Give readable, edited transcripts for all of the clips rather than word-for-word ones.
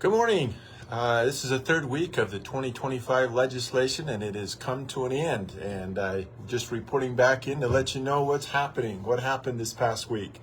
Good morning. This is the third week of the 2025 legislation, and it has come to an end. And just reporting back in to let you know what's happening, what happened this past week.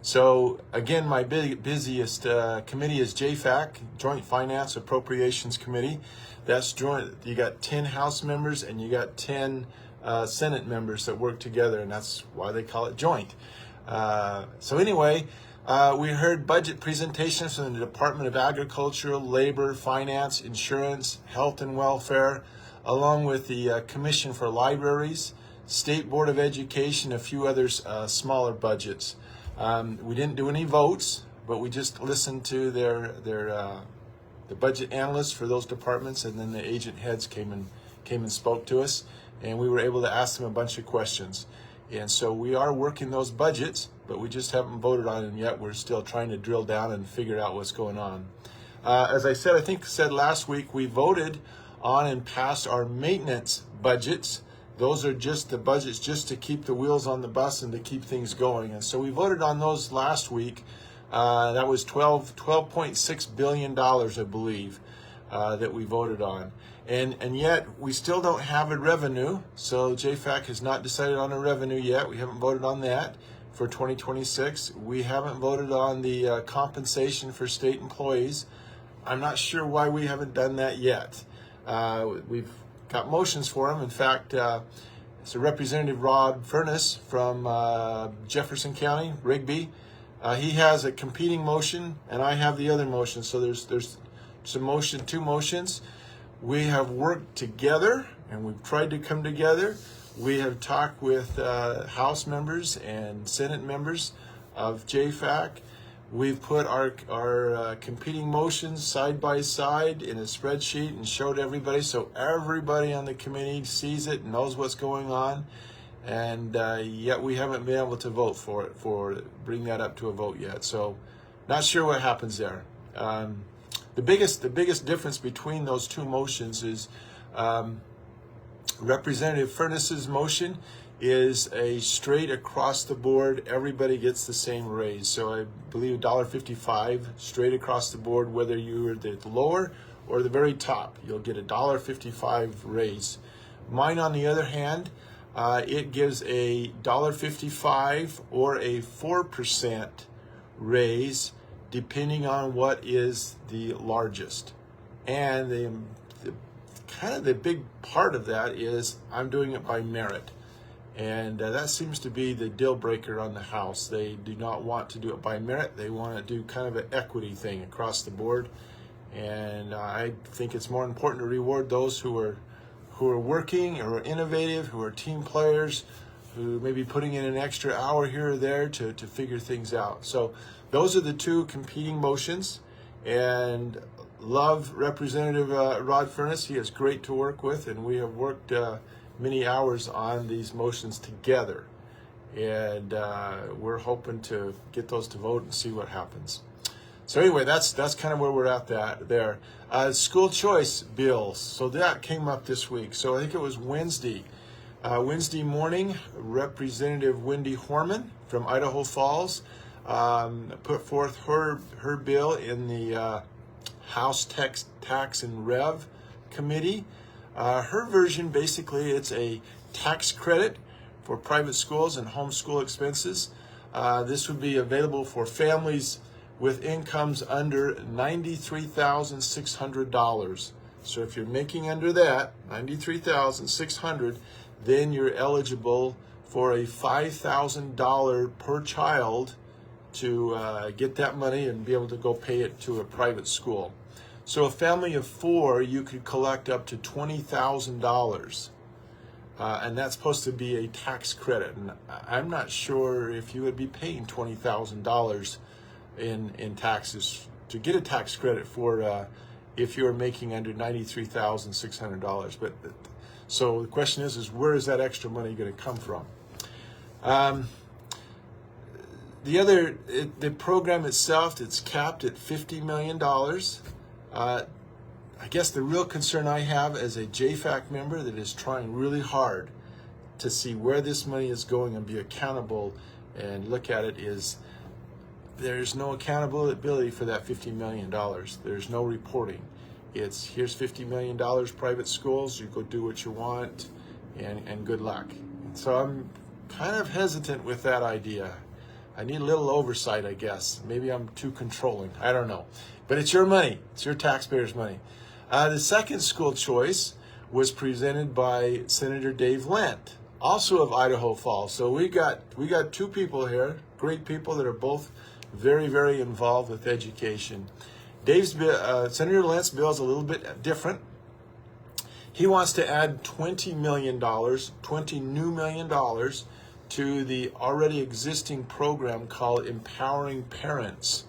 So again, my busiest committee is JFAC, Joint Finance Appropriations Committee. That's joint. You got 10 House members and you got 10 Senate members that work together, and that's why they call it joint. So anyway. We heard budget presentations from the Department of Agriculture, Labor, Finance, Insurance, Health and Welfare, along with the Commission for Libraries, State Board of Education, a few other smaller budgets. We didn't do any votes, but we just listened to the budget analysts for those departments, and then the agent heads came and spoke to us, and we were able to ask them a bunch of questions. And so we are working those budgets, but we just haven't voted on them yet. We're still trying to drill down and figure out what's going on. As I said last week, we voted on and passed our maintenance budgets. Those are just the budgets just to keep the wheels on the bus and to keep things going. And so we voted on those last week. That was $12.6 billion, I believe, that we voted on. And yet we still don't have a revenue. So JFAC has not decided on a revenue yet. We haven't voted on that for 2026. We haven't voted on the compensation for state employees. I'm not sure why we haven't done that yet. We've got motions for them. In fact, it's a Representative Rod Furness from Jefferson County, Rigby. He has a competing motion, and I have the other motion. So there's two motions. We have worked together, and we've tried to come together. We have talked with House members and Senate members of JFAC. We've put our competing motions side by side in a spreadsheet and showed everybody, so everybody on the committee sees it and knows what's going on. And yet we haven't been able to vote bring that up to a vote yet. So not sure what happens there. The biggest difference between those two motions is Representative Furness's motion is a straight across the board, everybody gets the same raise. So I believe $1.55 straight across the board, whether you're the lower or the very top, you'll get a $1.55 raise. Mine, on the other hand, it gives a $1.55 or a 4% raise, depending on what is the largest. And the big part of that is I'm doing it by merit. And that seems to be the deal breaker on the House. They do not want to do it by merit. They want to do kind of an equity thing across the board. And I think it's more important to reward those who are working, who are innovative, who are team players, who may be putting in an extra hour here or there to figure things out. So those are the two competing motions, and love Representative Rod Furness. He is great to work with, and we have worked many hours on these motions together. And we're hoping to get those to vote and see what happens. So anyway, that's kind of where we're at there. School choice bills. So that came up this week. So I think it was Wednesday. Wednesday morning, Representative Wendy Horman from Idaho Falls put forth her bill in the House Tax and Rev Committee. Her version, basically, it's a tax credit for private schools and homeschool expenses. This would be available for families with incomes under $93,600. So if you're making under that, $93,600, then you're eligible for a $5,000 per child to get that money and be able to go pay it to a private school. So a family of four, you could collect up to $20,000. And that's supposed to be a tax credit. And I'm not sure if you would be paying $20,000 in taxes to get a tax credit for if you're making under $93,600. But so the question is where is that extra money going to come from? The program itself, it's capped at $50 million. I guess the real concern I have as a JFAC member that is trying really hard to see where this money is going and be accountable and look at it is there's no accountability for that $50 million. There's no reporting. It's here's $50 million, private schools, you go do what you want, and good luck. So I'm kind of hesitant with that idea. I need a little oversight, I guess. Maybe I'm too controlling. I don't know. But it's your money. It's your taxpayers' money. The second school choice was presented by Senator Dave Lent, also of Idaho Falls. So we got two people here, great people that are both very, very involved with education. Senator Lent's bill is a little bit different. He wants to add $20 million, $20 new million to the already existing program called Empowering Parents.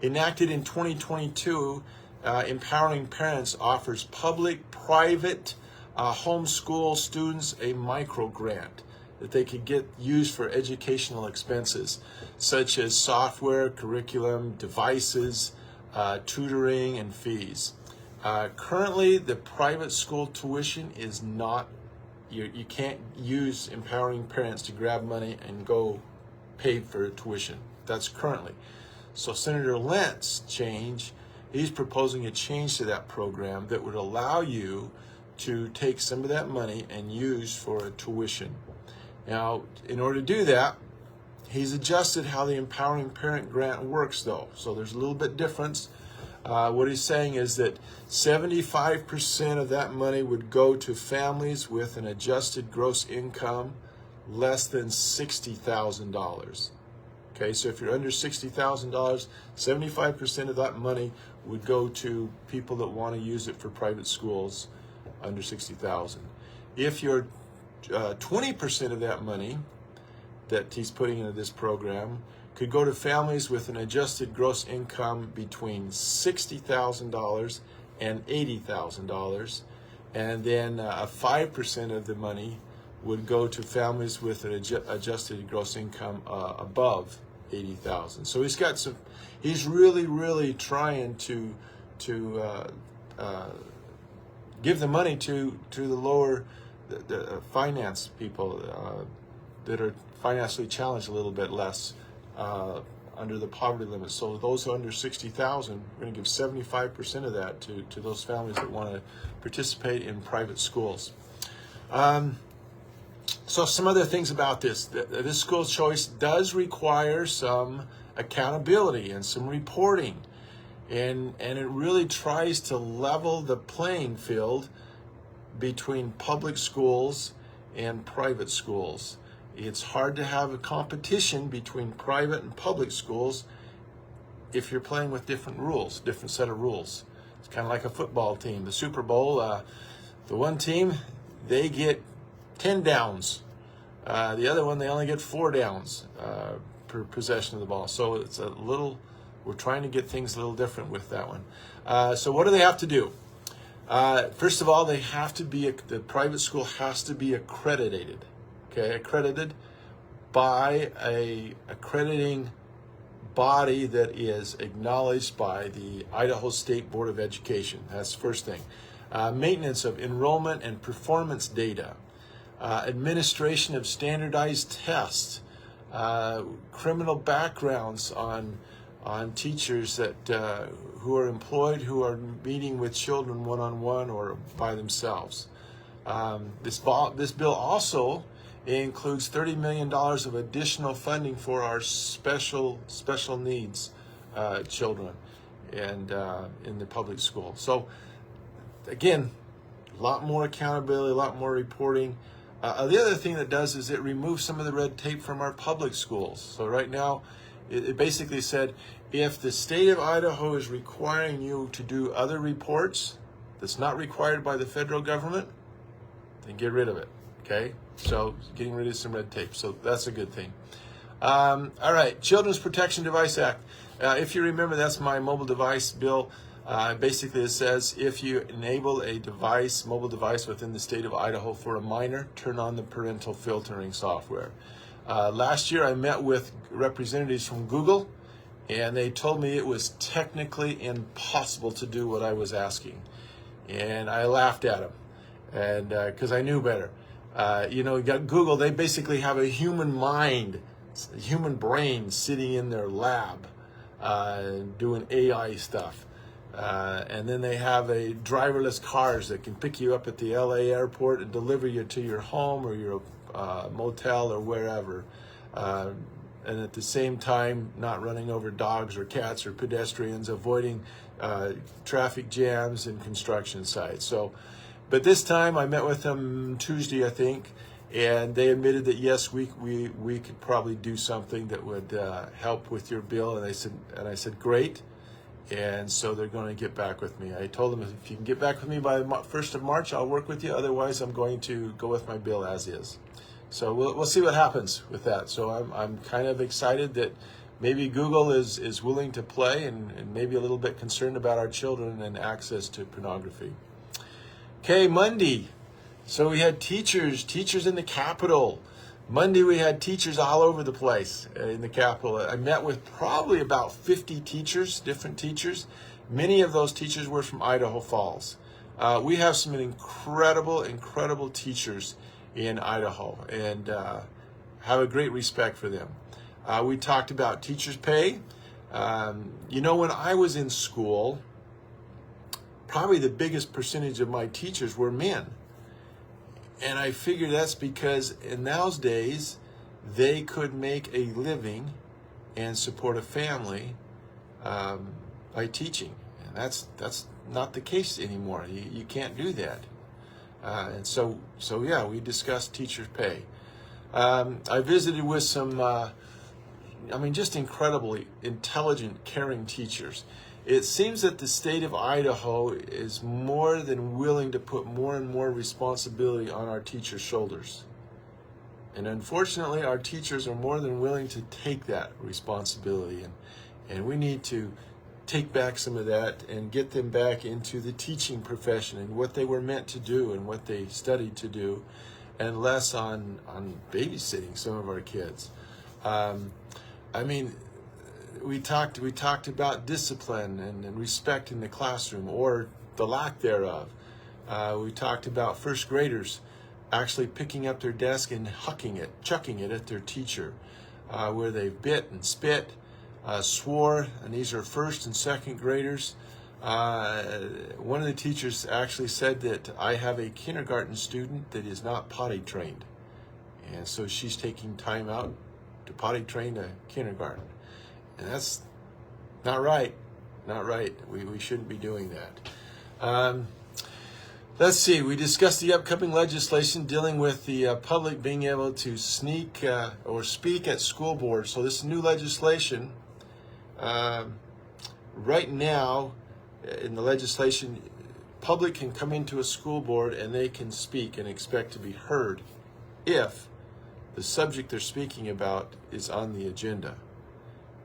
Enacted in 2022, Empowering Parents offers public, private, homeschool students a micro grant that they could get used for educational expenses, such as software, curriculum, devices, tutoring, and fees. Currently, the private school tuition is not, you can't use Empowering Parents to grab money and go pay for tuition. That's currently. So Senator Lent's change, he's proposing a change to that program that would allow you to take some of that money and use for a tuition. Now, in order to do that, he's adjusted how the Empowering Parent Grant works, though. So there's a little bit difference. What he's saying is that 75% of that money would go to families with an adjusted gross income less than $60,000. Okay, so if you're under $60,000, 75% of that money would go to people that want to use it for private schools under $60,000. If you're 20% of that money that he's putting into this program could go to families with an adjusted gross income between $60,000 and $80,000, and then 5% of the money would go to families with an adjusted gross income above $80,000. So he's really trying to give the money to the lower the finance people that are financially challenged a little bit less under the poverty limit. So those under 60,000, we're going to give 75% of that to those families that want to participate in private schools. So some other things about this. This school choice does require some accountability and some reporting. And it really tries to level the playing field between public schools and private schools. It's hard to have a competition between private and public schools if you're playing with different rules, different set of rules. It's kind of like a football team. The Super Bowl, the one team, they get 10 downs. The other one, they only get 4 downs per possession of the ball. So it's a little, we're trying to get things a little different with that one. So what do they have to do? First of all, they have to be, the private school has to be accredited. Okay, accredited by a accrediting body that is acknowledged by the Idaho State Board of Education. That's the first thing. Maintenance of enrollment and performance data, administration of standardized tests, criminal backgrounds on teachers that who are employed, who are meeting with children one-on-one or by themselves. This bill also includes $30 million of additional funding for our special needs children and in the public school. So again, a lot more accountability, a lot more reporting. The other thing that does is it removes some of the red tape from our public schools. So right now, it basically said, if the state of Idaho is requiring you to do other reports that's not required by the federal government, then get rid of it, okay? So getting rid of some red tape, so that's a good thing. All right, Children's Protection Device Act. If you remember, that's my mobile device bill. Basically, it says if you enable a device, mobile device within the state of Idaho for a minor, turn on the parental filtering software. Last year, I met with representatives from Google, and they told me it was technically impossible to do what I was asking. And I laughed at them, and because I knew better. You know, you got Google, they basically have a human mind human brain sitting in their lab doing AI stuff. And then they have a driverless cars that can pick you up at the LA airport and deliver you to your home or your motel or wherever. And at the same time, not running over dogs or cats or pedestrians, avoiding traffic jams and construction sites. So, but this time I met with them Tuesday, I think, and they admitted that yes, we could probably do something that would help with your bill. And I said, great. And so they're going to get back with me. I told them if you can get back with me by the 1st of March, I'll work with you. Otherwise, I'm going to go with my bill as is. So we'll see what happens with that. So I'm kind of excited that maybe Google is willing to play and maybe a little bit concerned about our children and access to pornography. Okay, Monday. So we had teachers in the Capitol. Monday we had teachers all over the place in the Capitol. I met with probably about 50 teachers, different teachers. Many of those teachers were from Idaho Falls. We have some incredible teachers in Idaho, and have a great respect for them. We talked about teachers' pay. When I was in school, probably the biggest percentage of my teachers were men. And I figured that's because in those days, they could make a living and support a family by teaching. And that's not the case anymore. You can't do that. And so yeah, we discussed teachers' pay. I visited with some, just incredibly intelligent, caring teachers. It seems that the state of Idaho is more than willing to put more and more responsibility on our teachers' shoulders. And unfortunately, our teachers are more than willing to take that responsibility. And we need to take back some of that and get them back into the teaching profession and what they were meant to do and what they studied to do, and less on babysitting some of our kids. We talked about discipline and respect in the classroom, or the lack thereof. We talked about first graders actually picking up their desk and chucking it at their teacher, where they bit and spit, swore, and these are first and second graders. One of the teachers actually said that I have a kindergarten student that is not potty trained, and so she's taking time out to potty train a kindergarten. And that's not right. We shouldn't be doing that. Let's see. We discussed the upcoming legislation dealing with the public being able to sneak or speak at school boards. So this new legislation, right now in the legislation, public can come into a school board and they can speak and expect to be heard if the subject they're speaking about is on the agenda.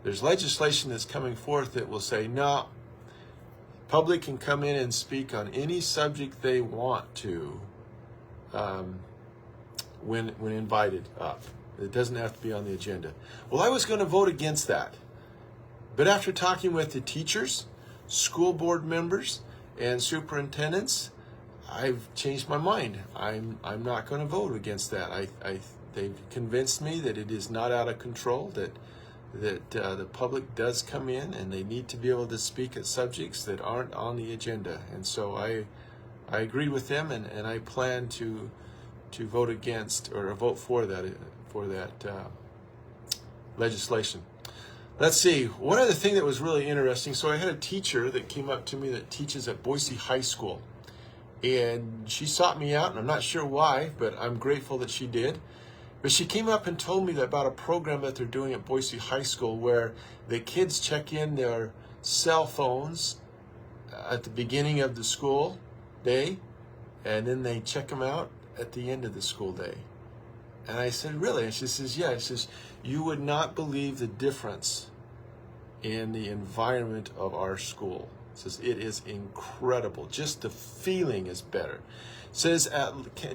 There's legislation that's coming forth that will say, no, public can come in and speak on any subject they want to when invited up. It doesn't have to be on the agenda. Well, I was going to vote against that. But after talking with the teachers, school board members, and superintendents, I've changed my mind. I'm not going to vote against that. They've convinced me that it is not out of control, that the public does come in and they need to be able to speak at subjects that aren't on the agenda. And so I agree with them, and I plan to vote against or vote for that legislation. Let's see. One other thing that was really interesting. So I had a teacher that came up to me that teaches at Boise High School, and she sought me out, and I'm not sure why, but I'm grateful that she did. But she came up and told me about a program that they're doing at Boise High School where the kids check in their cell phones at the beginning of the school day, and then they check them out at the end of the school day. And I said, really? And she says, yeah. She says, you would not believe the difference in the environment of our school. Says it is incredible. Just the feeling is better. Says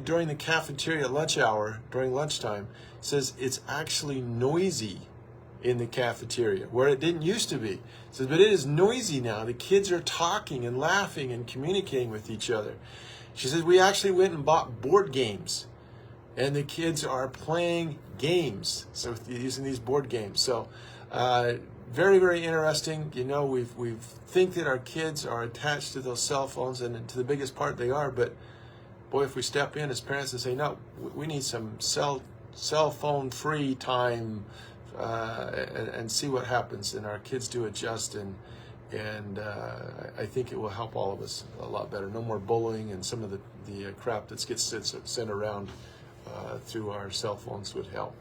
during the cafeteria lunch hour, during lunchtime, says it's actually noisy in the cafeteria where it didn't used to be. Says, but it is noisy now. The kids are talking and laughing and communicating with each other. She says we actually went and bought board games, and the kids are playing games. So using these board games. So very, very interesting. You know, we think that our kids are attached to those cell phones, and to the biggest part they are. But boy, if we step in as parents and say, no, we need some cell phone free time, and see what happens, and our kids do adjust, and I think it will help all of us a lot better. No more bullying and some of the crap that gets sent around through our cell phones would help.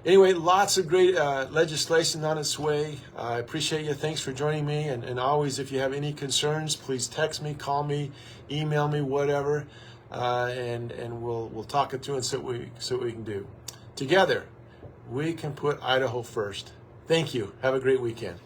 Anyway, lots of great legislation on its way. I appreciate you. Thanks for joining me. And always, if you have any concerns, please text me, call me, email me, whatever, and we'll talk it through and see what we can do. Together, we can put Idaho first. Thank you. Have a great weekend.